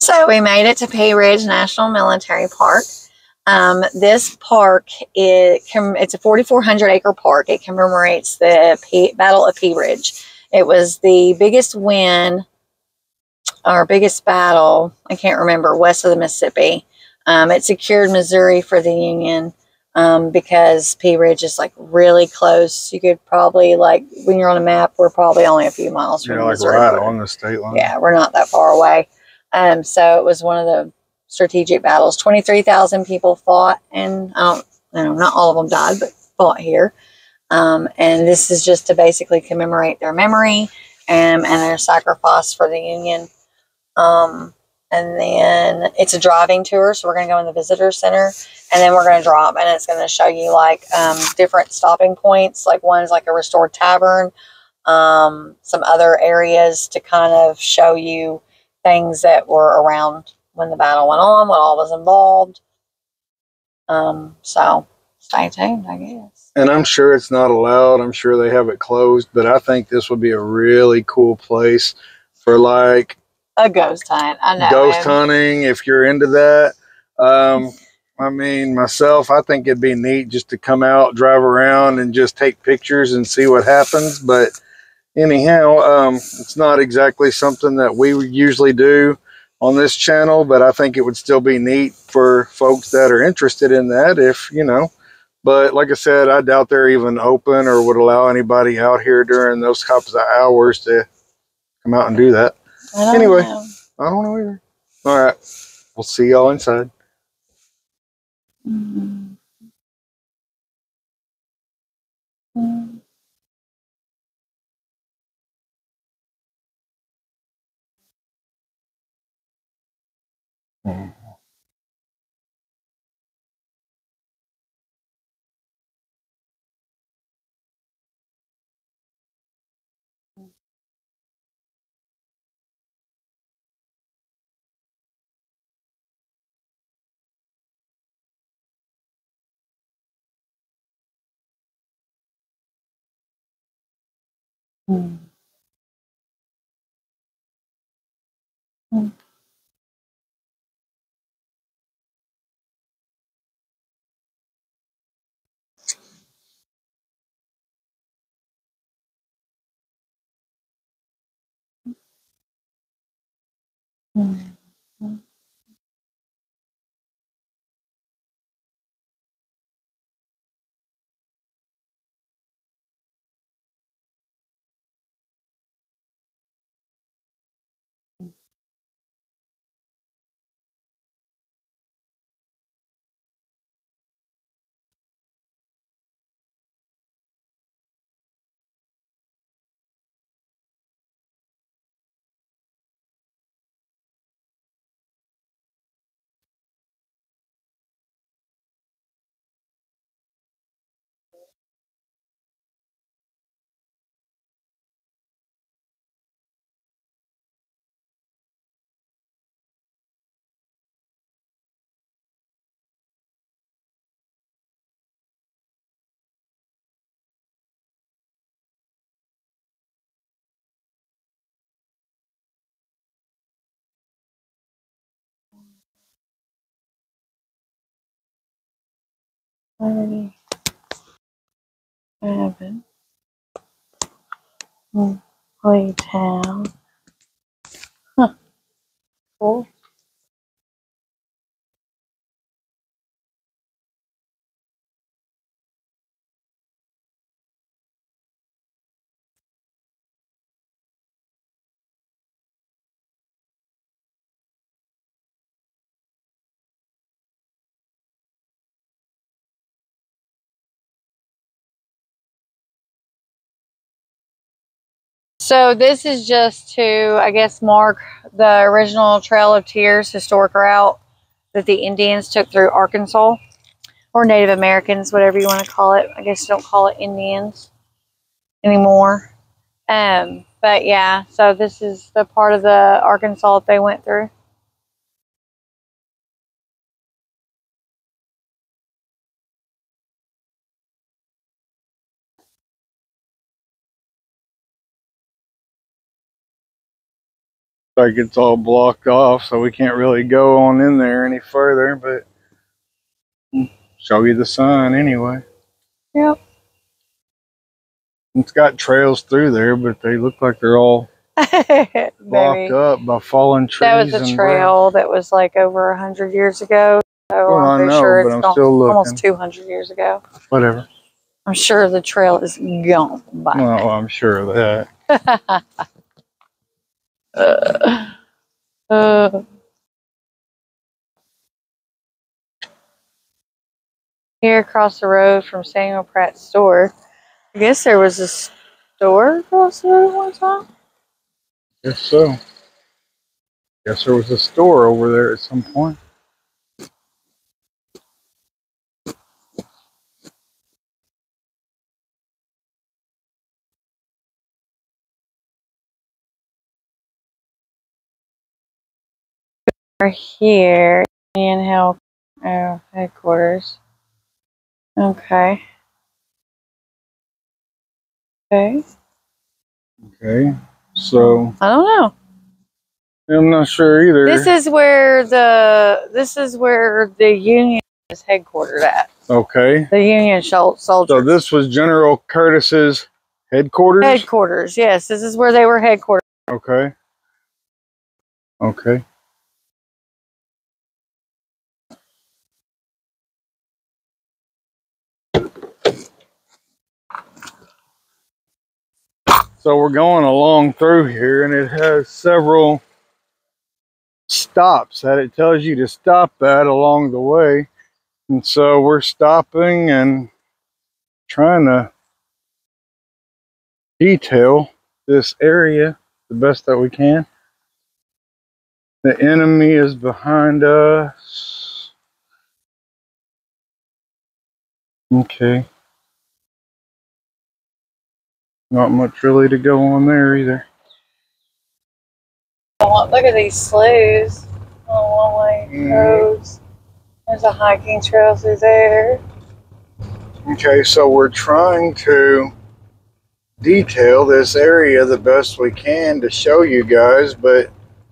So we made it to Pea Ridge National Military Park. This park, it's a 4,400 acre park. It commemorates the Battle of Pea Ridge. It was the biggest win, or biggest battle, I can't remember, west of the Mississippi. It secured Missouri for the Union because Pea Ridge is like really close. You could probably, like, when you're on a map, we're probably only a few miles from Missouri. Right on the state line. Yeah, we're not that far away. So it was one of the strategic battles. 23,000 people fought, and not all of them died, but fought here. And this is just to basically commemorate their memory and their sacrifice for the Union. And then it's a driving tour, so we're going to go in the visitor center, and then we're going to drop, and it's going to show you like different stopping points. Like one's like a restored tavern, some other areas to kind of show you things that were around when the battle went on, what all was involved. So stay tuned, I guess. And I'm sure it's not allowed. I'm sure they have it closed, but I think this would be a really cool place for like a ghost hunt. I know. Ghost hunting, if you're into that. I mean, myself, I think it'd be neat just to come out, drive around, and just take pictures and see what happens. But anyhow, it's not exactly something that we usually do on this channel, but I think it would still be neat for folks that are interested in that, if you know. But like I said, I doubt they're even open or would allow anybody out here during those types of hours to come out and do that. Anyway, I don't know either. All right, we'll see y'all inside. Mm-hmm. Mm-hmm. Town. Huh. Cool. So this is just to, I guess, mark the original Trail of Tears historic route that the Indians took through Arkansas, or Native Americans, whatever you want to call it. I guess you don't call it Indians anymore. But yeah, so this is the part of the Arkansas that they went through. like it's all blocked off, so we can't really go on in there any further, but show you the sign anyway. Yep. It's got trails through there, but they look like they're all blocked up by fallen trees. That was a trail that was like over 100 years ago. So well, I'm pretty sure but it's I'm still looking. Almost 200 years ago. Whatever. I'm sure the trail is gone by. Well, I'm sure of that. Here across the road from Samuel Pratt's store. I guess there was a store across the road one time. Guess so. Guess there was a store over there at some point. We're here in Health headquarters. Okay. Okay. Okay. So I don't know. I'm not sure either. This is where the Union is headquartered at. Okay. The Union soldiers. So this was General Curtis's headquarters? Headquarters, yes. This is where they were headquartered. Okay. Okay. So we're going along through here, and it has several stops that it tells you to stop at along the way. And so we're stopping and trying to detail this area the best that we can. The enemy is behind us. Okay. Not much really to go on there either. Look at these sloughs on one-way roads. There's a hiking trail through there. Okay, so we're trying to detail this area the best we can to show you guys, but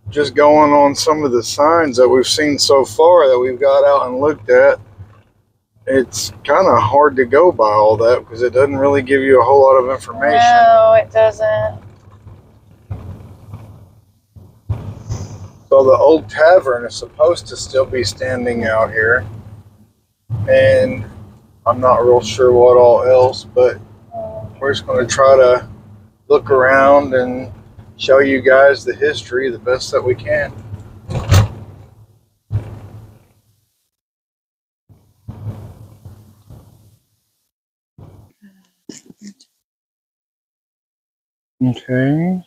just going on some of the signs that we've seen so far that we've got out and looked at, it's kind of hard to go by all that because it doesn't really give you a whole lot of information. No, it doesn't. So the old tavern is supposed to still be standing out here, and I'm not real sure what all else, but we're just going to try to look around and show you guys the history the best that we can. Okay.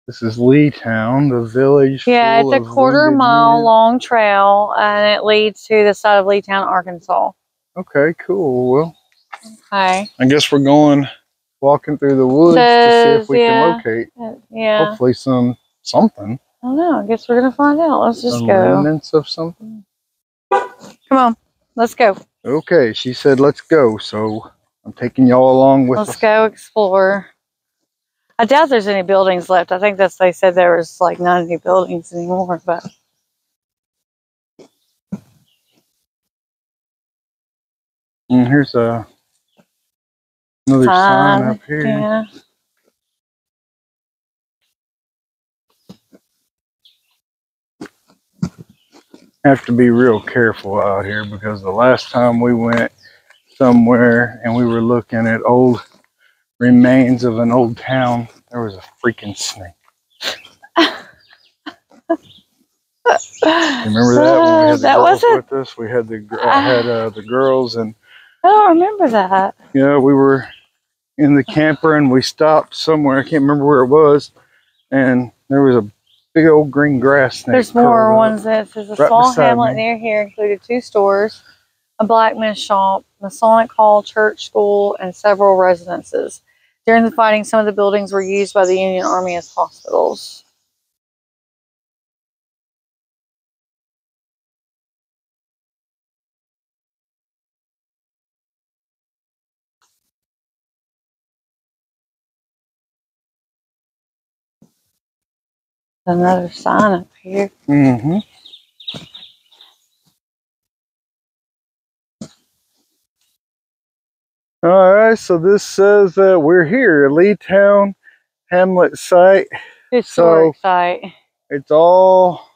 This is Leetown, the village. Yeah, it's a quarter-mile long trail, and it leads to the side of Leetown, Arkansas. Okay, cool. Well, okay. I guess we're walking through the woods to see if we can locate. Hopefully something. I don't know. I guess we're gonna find out. Let's just go. Remnants of something. Come on, let's go. Okay, she said let's go, so I'm taking y'all along with us. Let's go explore. I doubt there's any buildings left. I think they said there was like not any buildings anymore, but. And here's another sign up here. Yeah. Have to be real careful out here because the last time we went somewhere and we were looking at old remains of an old town, there was a freaking snake. Remember that when we had the girls with us? We had the girls, and I don't remember that. Yeah, we were in the camper and we stopped somewhere. I can't remember where it was, and there was a big old green grass snake. There's more ones. There's a small hamlet near here included 2 stores, a blacksmith shop, Masonic Hall, church, school, and several residences. During the fighting, some of the buildings were used by the Union Army as hospitals. Another sign up here. Mm-hmm. All right, so this says that we're here, Lee Town Hamlet site. Historic site. It's all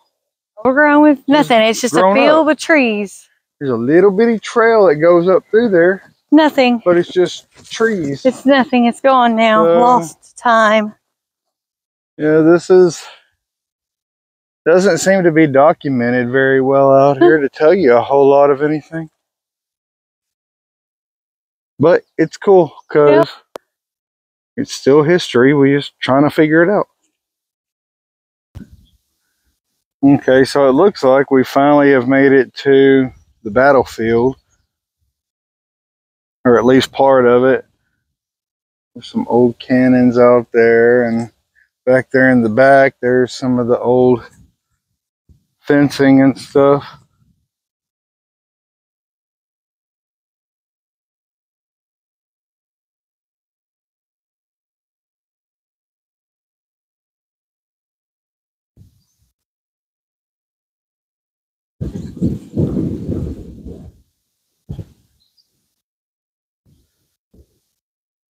overgrown with nothing. It's just a field with trees. There's a little bitty trail that goes up through there. Nothing. But it's just trees. It's nothing. It's gone now. Lost time. Yeah, doesn't seem to be documented very well out here to tell you a whole lot of anything. But it's cool because it's still history. We're just trying to figure it out. Okay, so it looks like we finally have made it to the battlefield, or at least part of it. There's some old cannons out there, and back there in the back, there's some of the old fencing and stuff.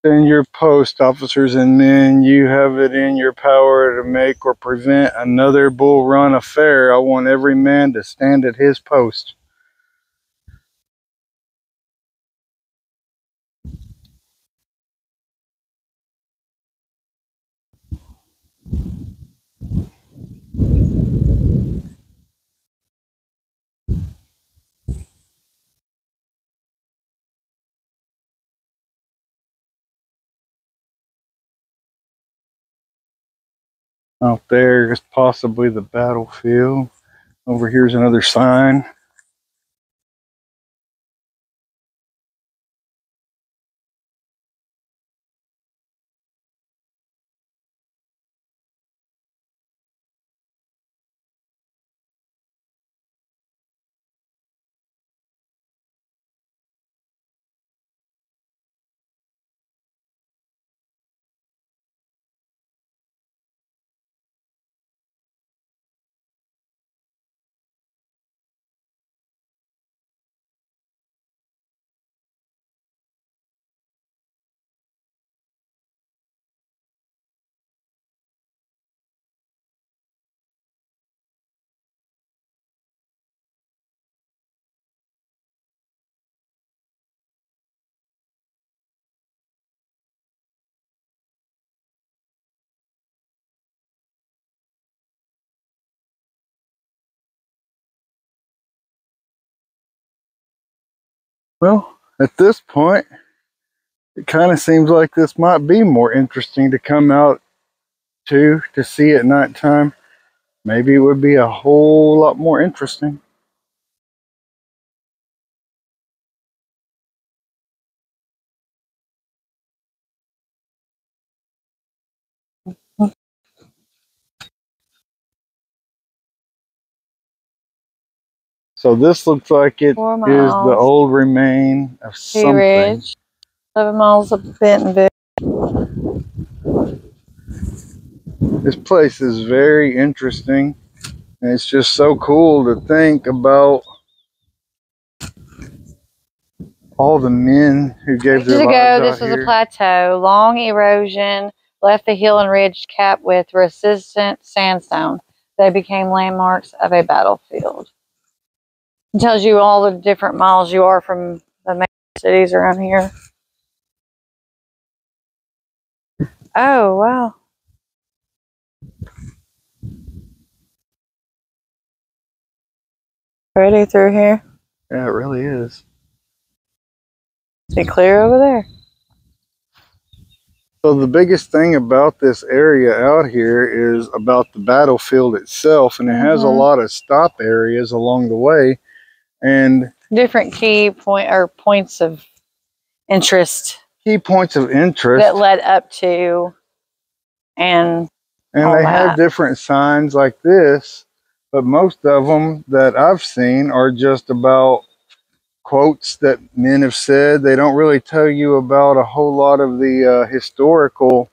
In your post, officers and men, you have it in your power to make or prevent another bull run affair. I want every man to stand at his post. Out there is possibly the battlefield. Over here's another sign. Well, at this point, it kind of seems like this might be more interesting to come out to see at nighttime. Maybe it would be a whole lot more interesting. So this looks like it is the old remain of something. Ridge, 11 miles of Bentonville. This place is very interesting, and it's just so cool to think about all the men who gave their lives out here. This was a plateau. Long erosion left the hill and ridge capped with resistant sandstone. They became landmarks of a battlefield. It tells you all the different miles you are from the main cities around here. Oh, wow. Pretty through here. Yeah, it really is. Be clear over there. So the biggest thing about this area out here is about the battlefield itself, and it has a lot of stop areas along the way, and different points of interest. Key points of interest that led up to, and they have different signs like this, but most of them that I've seen are just about quotes that men have said. They don't really tell you about a whole lot of the historical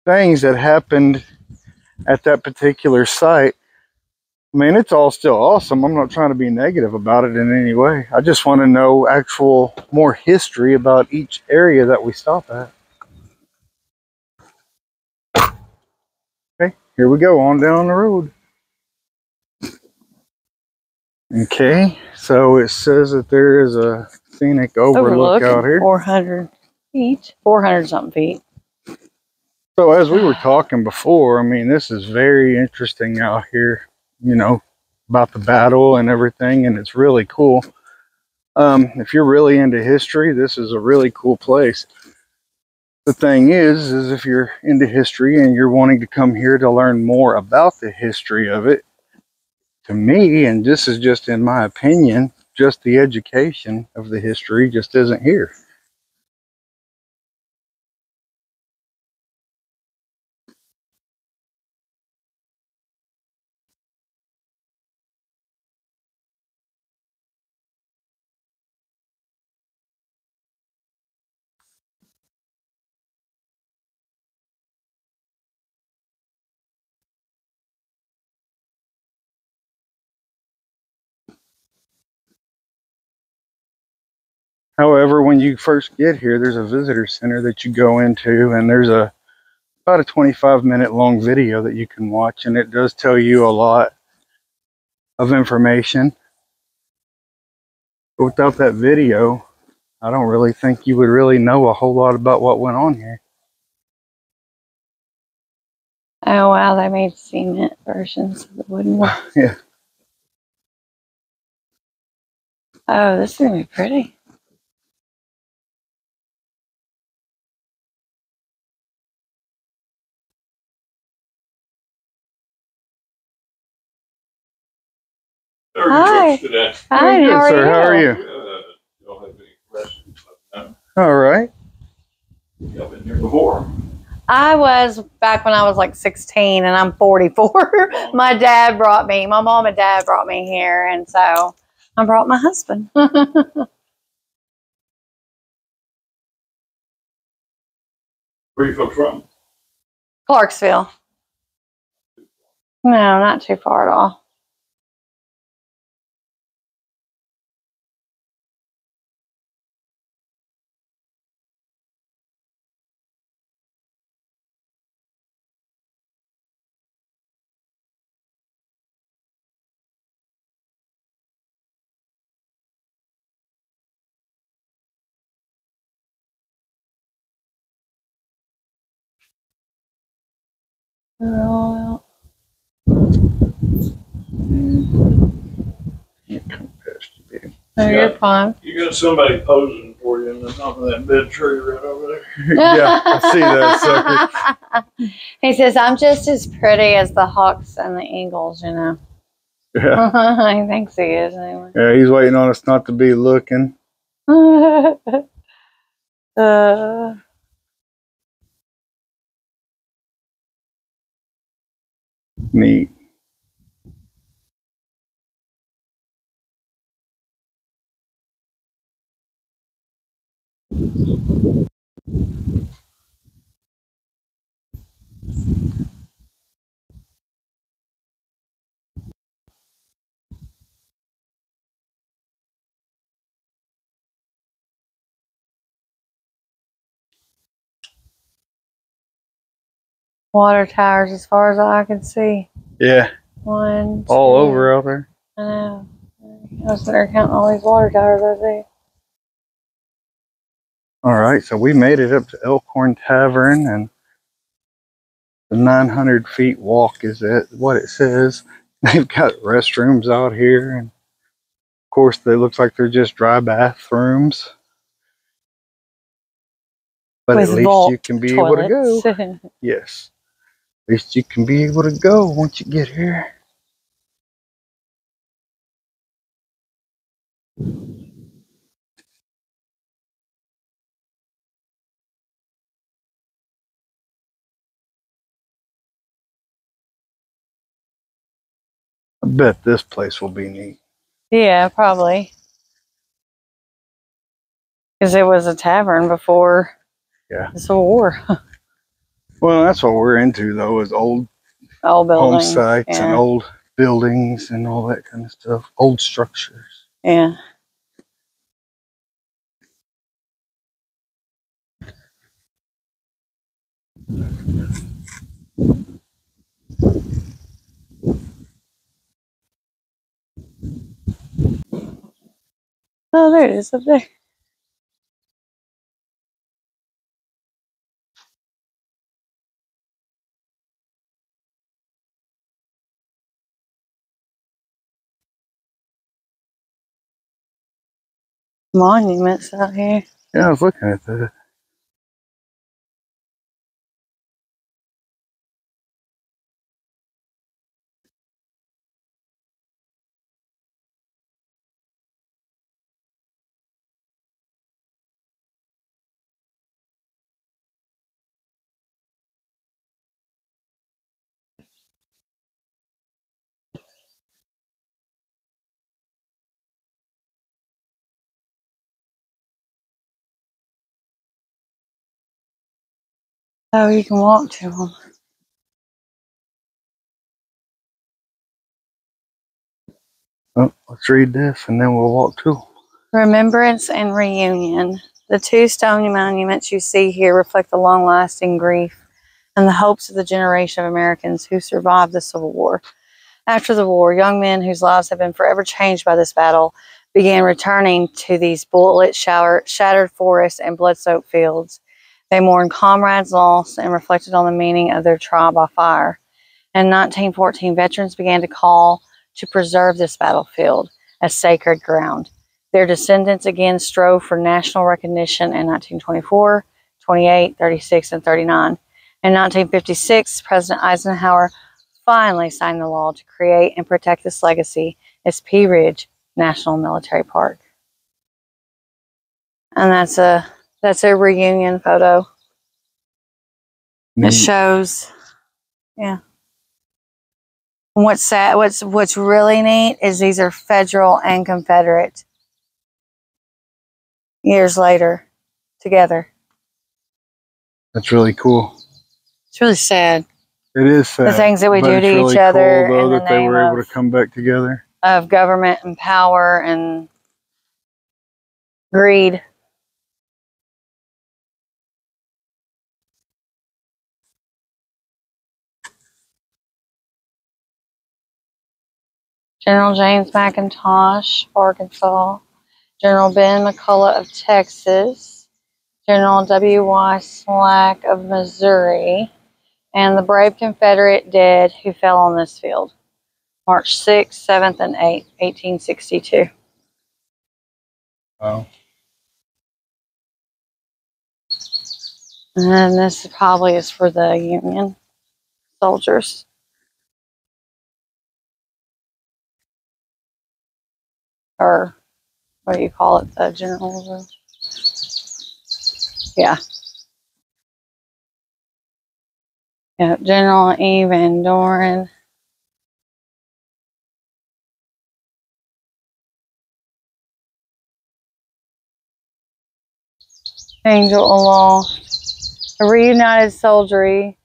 things that happened at that particular site. I mean, it's all still awesome. I'm not trying to be negative about it in any way. I just want to know actual more history about each area that we stop at. Okay, here we go on down the road. Okay, so it says that there is a scenic overlook out here. 400 feet, 400 something feet. So as we were talking before, I mean, this is very interesting out here, you know, about the battle and everything, and it's really cool. If you're really into history, this is a really cool place. The thing is if you're into history and you're wanting to come here to learn more about the history of it, to me, and this is just in my opinion, just the education of the history just isn't here. However, when you first get here, there's a visitor center that you go into, and there's about a 25-minute long video that you can watch, and it does tell you a lot of information. But without that video, I don't really think you would really know a whole lot about what went on here. Oh wow, they made cement versions of the wooden one. Yeah. Oh, this is gonna be pretty. Hi. Hi, Good, how are sir. you? How are you? Y'all have any questions? No. All right. Y'all been here before? I was back when I was like 16 and I'm 44. My mom and dad brought me here, and so I brought my husband. Where you folks from? Clarksville. No, not too far at all. Oh, you're fine. You got somebody posing for you in the top of that big tree right over there. Yeah, I see that sucker. He says, I'm just as pretty as the hawks and the eagles, you know. Yeah. He thinks he is, anyway. Yeah, he's waiting on us not to be looking. Neat. Water towers as far as I can see. Yeah. One, All two. over out there. I know. I was there counting all these water towers I see. All right, so we made it up to Elk Horn Tavern, and the 900 feet walk is what it says. They've got restrooms out here, and of course, they look like they're just dry bathrooms. But With at least you can be able to go. go. Yes. At least you can be able to go once you get here. I bet this place will be neat. Yeah, probably. Because it was a tavern before the Civil War. Well, that's what we're into, though, is old old home buildings. sites and Yeah. old buildings and all that kind of stuff. Old structures. Yeah. Oh, there it is up there. Monuments out here. Yeah, I was looking at that. Oh, you can walk to them. Oh, let's read this and then we'll walk to them. Remembrance and reunion. The two stone monuments you see here reflect the long-lasting grief and the hopes of the generation of Americans who survived the Civil War. After the war, young men whose lives had been forever changed by this battle began returning to these bullet-shattered forests and blood-soaked fields. They mourned comrades lost and reflected on the meaning of their trial by fire. In 1914, veterans began to call to preserve this battlefield as sacred ground. Their descendants again strove for national recognition in 1924, 28, 36, and 39. In 1956, President Eisenhower finally signed the law to create and protect this legacy as Pea Ridge National Military Park. And that's a reunion photo. It shows, yeah. What's sad, what's really neat is these are Federal and Confederate years later together. That's really cool. It's really sad. It is sad. The things that we do to really each other cool, though, in the that they name were able to come back together. Of government and power and greed. General James McIntosh, Arkansas. General Ben McCullough of Texas. General W.Y. Slack of Missouri. And the brave Confederate dead who fell on this field. March 6th, 7th, and 8th, 1862. Wow. And this probably is for the Union soldiers. Or what do you call it? The general? Yeah. Yeah, General E. Van Doren. Angel aloft. A reunited soldiery.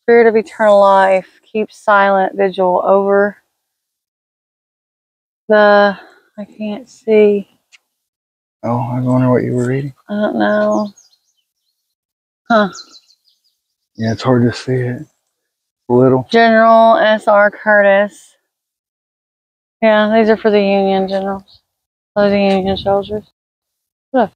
Spirit of eternal life. Keep silent vigil over the... I can't see. Oh, I wonder what you were reading. I don't know. Huh. Yeah, it's hard to see it. A little. General S.R. Curtis. Yeah, these are for the Union generals. Those are the Union soldiers. What a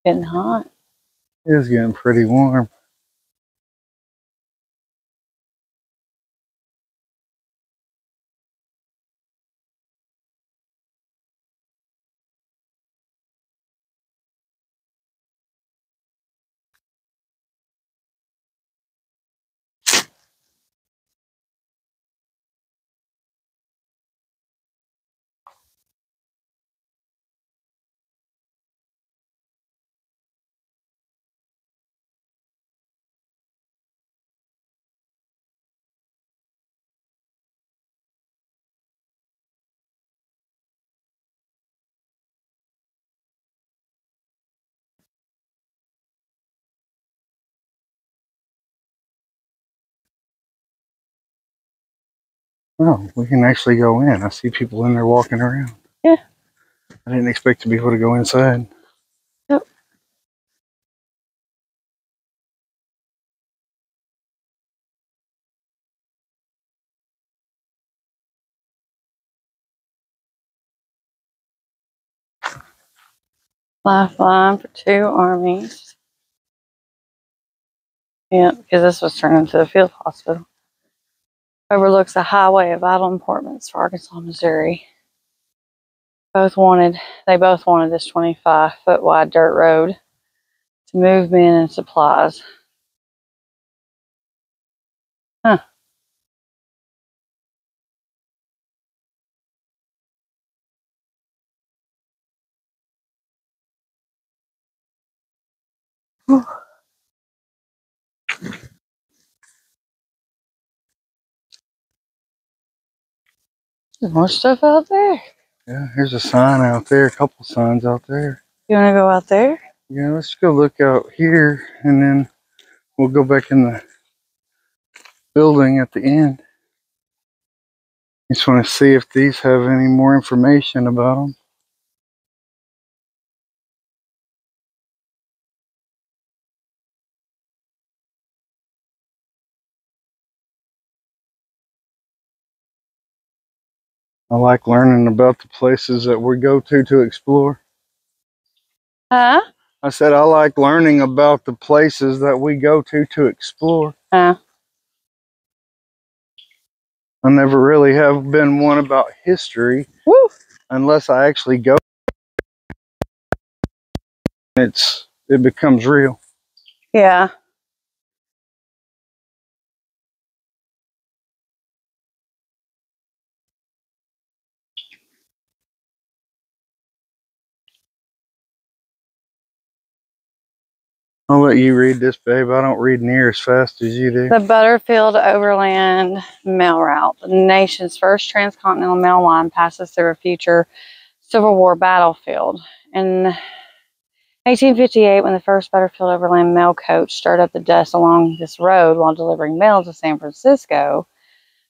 getting hot. It is getting pretty warm. Oh, we can actually go in. I see people in there walking around. Yeah. I didn't expect to be able to go inside. Yep. Lifeline for 2 armies. Yeah, because this was turned into a field hospital. Overlooks a highway of vital importance for Arkansas, Missouri. They both wanted this 25-foot wide dirt road to move men and supplies. Huh. Whew. There's more stuff out there. Yeah, here's a sign out there, a couple signs out there. You want to go out there? Yeah, let's go look out here, and then we'll go back in the building at the end. Just want to see if these have any more information about them. I like learning about the places that we go to explore. Huh? I said I like learning about the places that we go to explore. Huh? I never really have been one about history. Woo! Unless I actually go. It becomes real. Yeah. I'll let you read this, babe. I don't read near as fast as you do. The Butterfield Overland Mail Route, the nation's first transcontinental mail line, passes through a future Civil War battlefield. In 1858, when the first Butterfield Overland mail coach stirred up the dust along this road while delivering mail to San Francisco,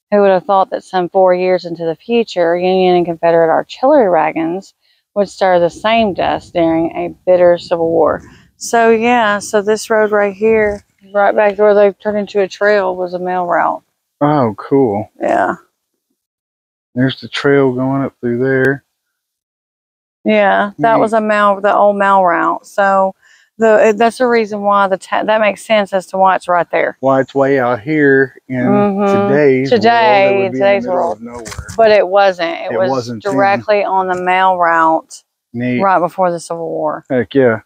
who would have thought that some 4 years into the future, Union and Confederate artillery wagons would stir the same dust during a bitter Civil War. So yeah, so this road right here, right back where they turned into a trail, was a mail route. Oh, cool. Yeah. There's the trail going up through there. Yeah, that was the old mail route. So that's the reason why that makes sense as to why it's right there. Why it's way out here in today's world. Of nowhere. But it wasn't. It wasn't directly on the mail route. Neat. Right before the Civil War. Heck yeah.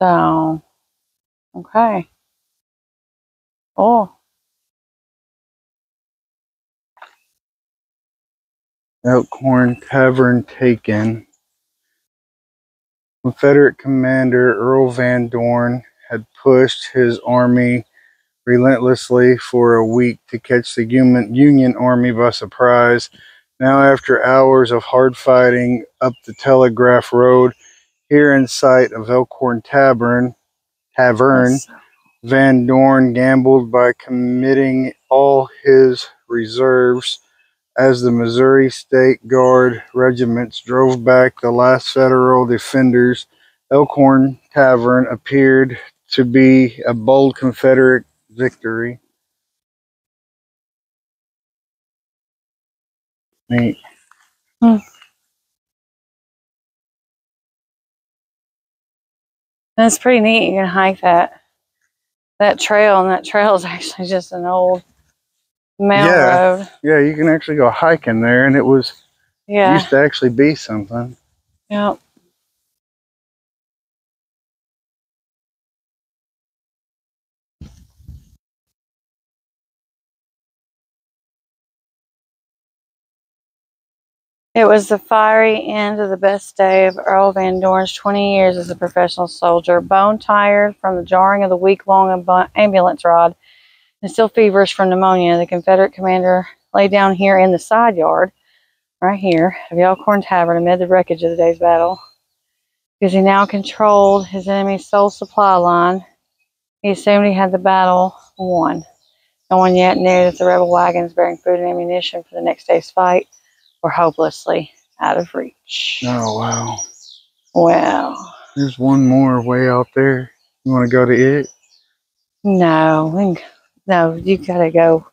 So, okay. Oh. Elk Horn Tavern taken. Confederate commander Earl Van Dorn had pushed his army relentlessly for a week to catch the Union Army by surprise. Now, after hours of hard fighting up the Telegraph Road, here in sight of Elk Horn Tavern, Van Dorn gambled by committing all his reserves as the Missouri State Guard regiments drove back the last Federal defenders. Elk Horn Tavern appeared to be a bold Confederate victory. Neat. That's pretty neat. You can hike that trail, and that trail is actually just an old mail road. Yeah, you can actually go hiking there, and it used to actually be something. Yep. It was the fiery end of the best day of Earl Van Dorn's 20 years as a professional soldier. Bone tired from the jarring of the week-long ambulance ride and still feverish from pneumonia, the Confederate commander lay down here in the side yard, right here, of the Elk Horn Tavern amid the wreckage of the day's battle. Because he now controlled his enemy's sole supply line, he assumed he had the battle won. No one yet knew that the rebel wagons bearing food and ammunition for the next day's fight were hopelessly out of reach. Oh, wow. Well, There's one more way out there. You want to go to it? no, no, you gotta go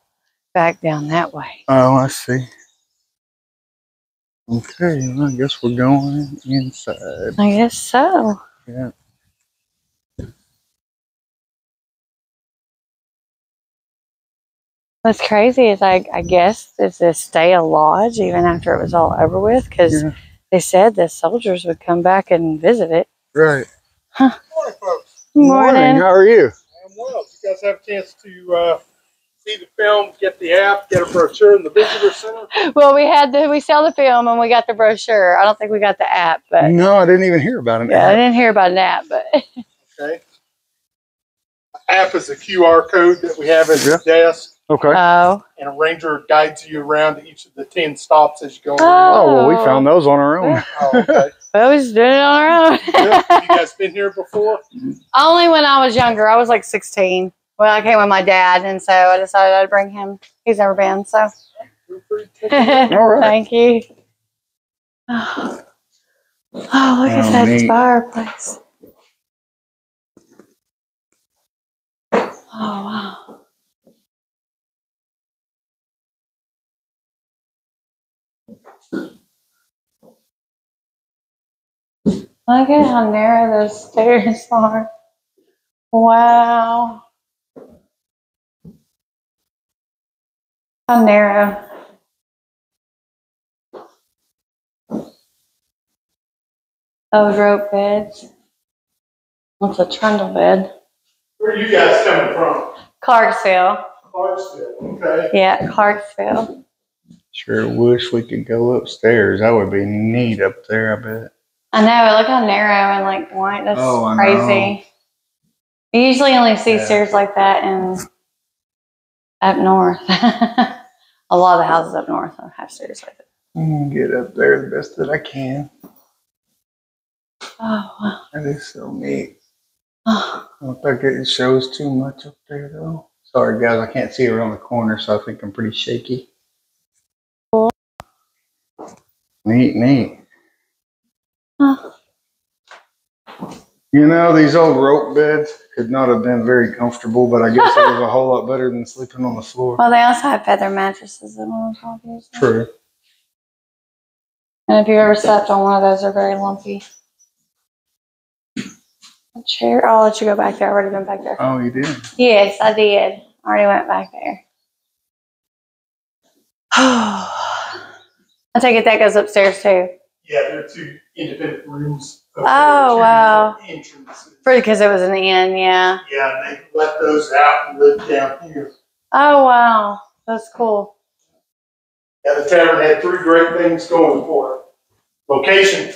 back down that way. Oh, I see. Okay, well, I guess we're going inside. I guess so. Yeah. What's crazy is I guess it's a stay a lodge even after it was all over with, because they said the soldiers would come back and visit it. Right. Huh. Good morning, folks. Morning. How are you? I'm well. You guys have a chance to see the film, get the app, get a brochure in the visitor center? Well, we saw the film and we got the brochure. I don't think we got the app, but No, I didn't even hear about it. yeah, I didn't hear about an app, but Okay. App is a QR code that we have at the desk, Okay. oh, and a ranger guides you around to each of the 10 stops as you go. Oh, well, we found those on our own. Oh, okay. we was doing it on our own. Yeah. Have you guys been here before? Only when I was younger. I was like 16. Well, I came with my dad, and so I decided I'd bring him. He's never been, so. Feel free to take it. All right. Thank you. Oh, look at that neat. fireplace. Oh, wow. Look at how narrow those stairs are. Wow. How narrow. Those rope beds. What's a trundle bed? Where are you guys coming from? Clarksville. Clarksville. Okay. Yeah, Clarksville. Sure wish we could go upstairs. That would be neat up there, I bet. I know. Look how narrow and like white. That's Oh, I crazy. You usually only see stairs like that in up north. A lot of the houses up north don't have stairs like that. I'm gonna get up there the best that I can. Oh, wow. That is so neat. Oh. I don't think it shows too much up there, though. Sorry, guys. I can't see around the corner, so I think I'm pretty shaky. Cool. Neat, neat. Oh. You know, these old rope beds could not have been very comfortable, but I guess it was a whole lot better than sleeping on the floor. Well, they also have feather mattresses in one of those. True. And if you ever slept on one of those, they're very lumpy. A chair. I'll let you go back there. I've already been back there. Oh, you did? Yes, I did. I already went back there. I take it that goes upstairs too. Yeah, there are 2 independent rooms. Oh, wow. Entrances. Because it was an inn, yeah. Yeah, and they let those out and live down here. Oh, wow. That's cool. Yeah, the tavern had 3 great things going for it. Location.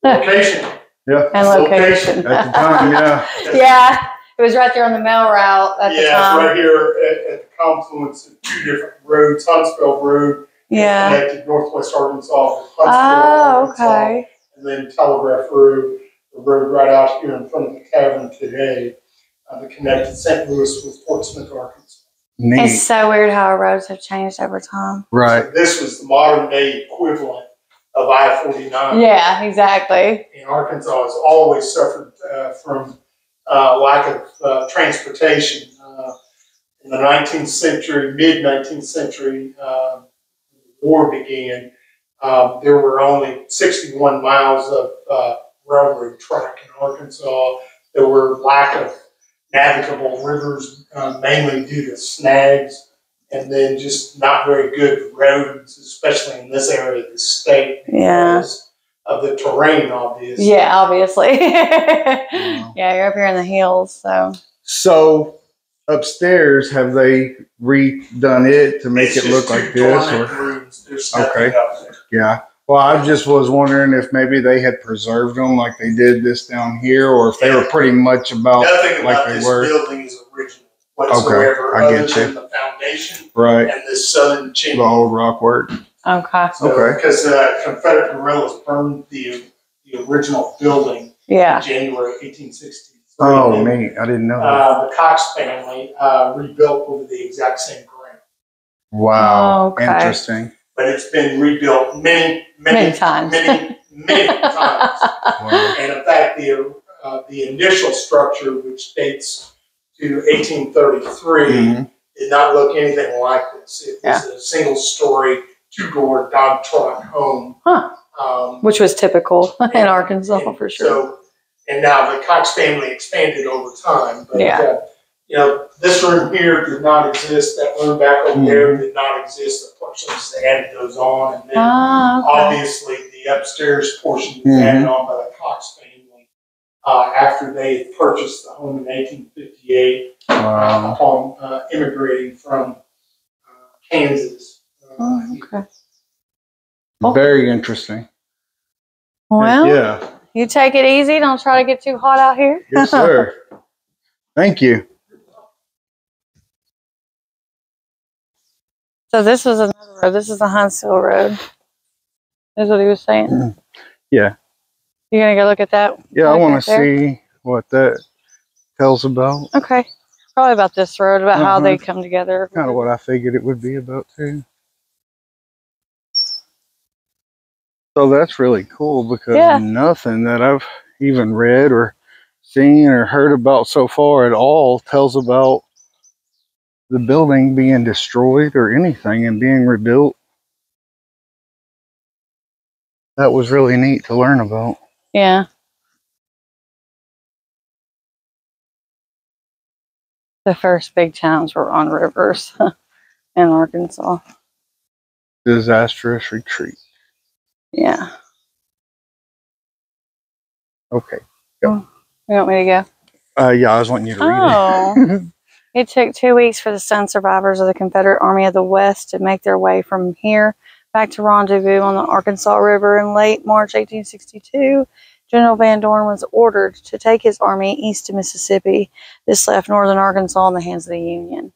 Location. Yeah. And location. At the time, yeah. Yeah. It was right there on the mail route at the Yeah, time. it's right here at the confluence of 2 different roads, Huntsville Road. Yeah. Connected Northwest Arkansas with Huntsville, Oh, Arkansas, okay. and then Telegraph Road, the road right out here in front of the tavern today, that connected St. Louis with Fort Smith, Arkansas. Neat. It's so weird how our roads have changed over time. Right. So this was the modern day equivalent of I-49. Yeah, exactly. And Arkansas has always suffered from lack of transportation. In the 19th century, mid-19th century, war began, there were only 61 miles of railroad track in Arkansas. There were lack of navigable rivers, mainly due to snags, and then just not very good roads, especially in this area of the state, because of the terrain, obviously. Yeah, obviously. Yeah, you're up here in the hills, so. So, upstairs, have they redone it to make it look like this? Rooms. There's nothing Okay. up there. Yeah. Well, I just was wondering if maybe they had preserved them like they did this down here, or if they were pretty much about Nothing like about they this were. building is original whatsoever, I other get than you. the foundation Right. and the southern chimney. The old rock work. Okay. So, Okay. because Confederate guerrillas burned the original building Yeah. in January 1863. Oh, neat. I didn't know that. The Cox family rebuilt over the exact same ground. Wow. Oh, okay. Interesting. But it's been rebuilt many times. Many times. Wow. And in fact, the initial structure, which dates to 1833, did not look anything like this. It was a single-story, two-door dog-trot home. Which was typical in Arkansas for sure. So, and now the Cox family expanded over time. But, you know, this room here did not exist. That room back over there did not exist. The portions they added those on. And then obviously the upstairs portion was added on by the Cox family after they had purchased the home in 1858 upon immigrating from Kansas. Okay. Very interesting. Well, you take it easy. Don't try to get too hot out here. Yes, sir. Thank you. So this was another road. This is the Huntsville Road. Is what he was saying. Yeah. You gonna go look at that? Yeah, I want to see what that tells about. Okay. Probably about this road, about how they come together. Kind of what I figured it would be about too. So that's really cool because nothing that I've even read or seen or heard about so far at all tells about the building being destroyed or anything and being rebuilt. That was really neat to learn about. Yeah. The first big towns were on rivers in Arkansas. Disastrous retreat. Yeah. Okay. Go. You want me to go? Yeah, I was wanting you to read it. It took 2 weeks for the stunned survivors of the Confederate Army of the West to make their way from here back to rendezvous on the Arkansas River in late March 1862. General Van Dorn was ordered to take his army east to Mississippi. This left northern Arkansas in the hands of the Union.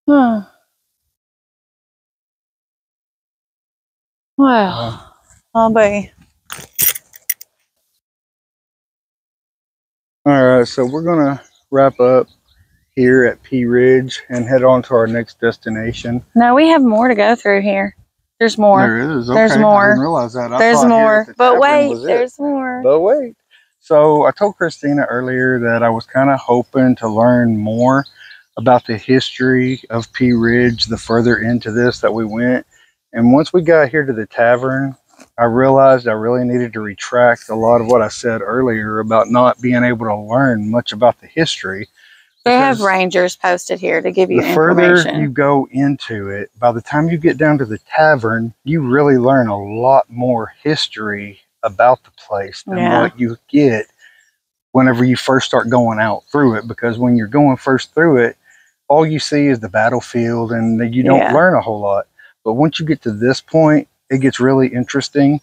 Well, I'll be. All right, so we're gonna wrap up here at Pea Ridge and head on to our next destination. No, we have more to go through here. There's more. There is. Okay. There's more. I didn't realize that. There's more. But wait, there's more. But wait. So I told Kristina earlier that I was kind of hoping to learn more about the history of Pea Ridge the further into this that we went. And once we got here to the tavern, I realized I really needed to retract a lot of what I said earlier about not being able to learn much about the history. They have rangers posted here to give you information. The further you go into it, by the time you get down to the tavern, you really learn a lot more history about the place than what you get whenever you first start going out through it. Because when you're going first through it, all you see is the battlefield and you don't learn a whole lot. But once you get to this point, it gets really interesting.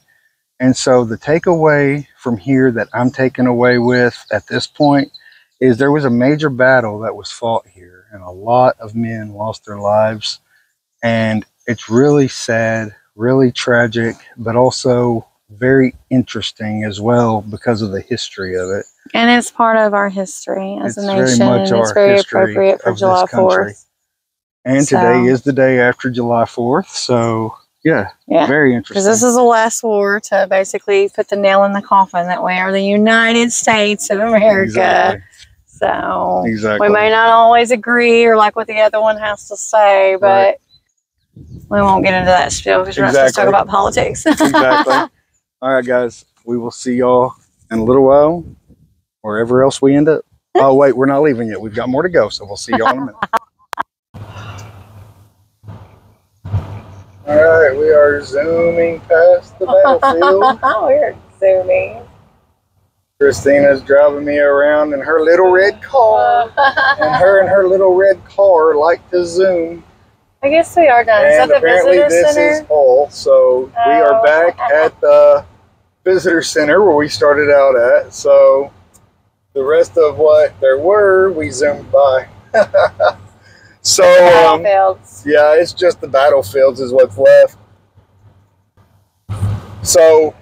And so the takeaway from here that I'm taking away with at this point is there was a major battle that was fought here and a lot of men lost their lives. And it's really sad, really tragic, but also very interesting as well because of the history of it. And it's part of our history as a nation. Very much it's very appropriate for July 4th. And today is the day after July 4th. So yeah, very interesting. Because this is the last war to basically put the nail in the coffin that we are the United States of America. Exactly. So we may not always agree or like what the other one has to say, but we won't get into that spiel because we're not supposed to talk about politics. Exactly. All right, guys. We will see y'all in a little while, wherever else we end up. Oh, wait, we're not leaving yet. We've got more to go, so we'll see y'all in a minute. All right, we are zooming past the battlefield. We're zooming. Kristina's driving me around in her little red car, and her little red car like to zoom. I guess we are done. And is that the apparently visitor this center? is all. So we are back at the visitor center where we started out at. So the rest of what there were, we zoomed by. So battlefields. Yeah, it's just the battlefields is what's left. So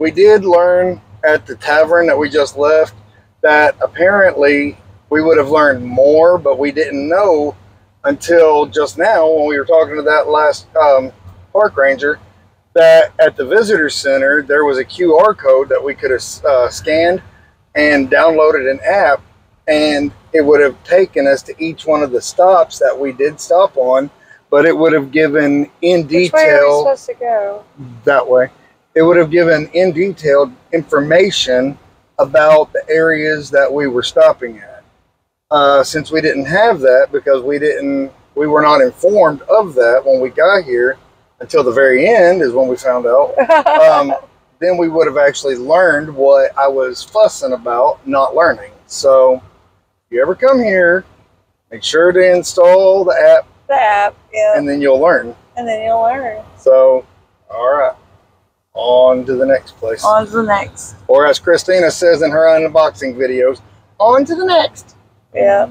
we did learn at the tavern that we just left that apparently we would have learned more, but we didn't know until just now when we were talking to that last park ranger, that at the visitor center there was a QR code that we could have scanned and downloaded an app, and it would have taken us to each one of the stops that we did stop on, but it would have given in detail. Which way are we supposed to go? That way. It would have given in detailed information about the areas that we were stopping at. Since we didn't have that, because we were not informed of that when we got here until the very end is when we found out. Then we would have actually learned what I was fussing about not learning. So if you ever come here, make sure to install the app. The app, yeah. And then you'll learn. And then you'll learn. So, all right. On to the next place. On to the next. Or as Kristina says in her unboxing videos, on to the next. Yeah.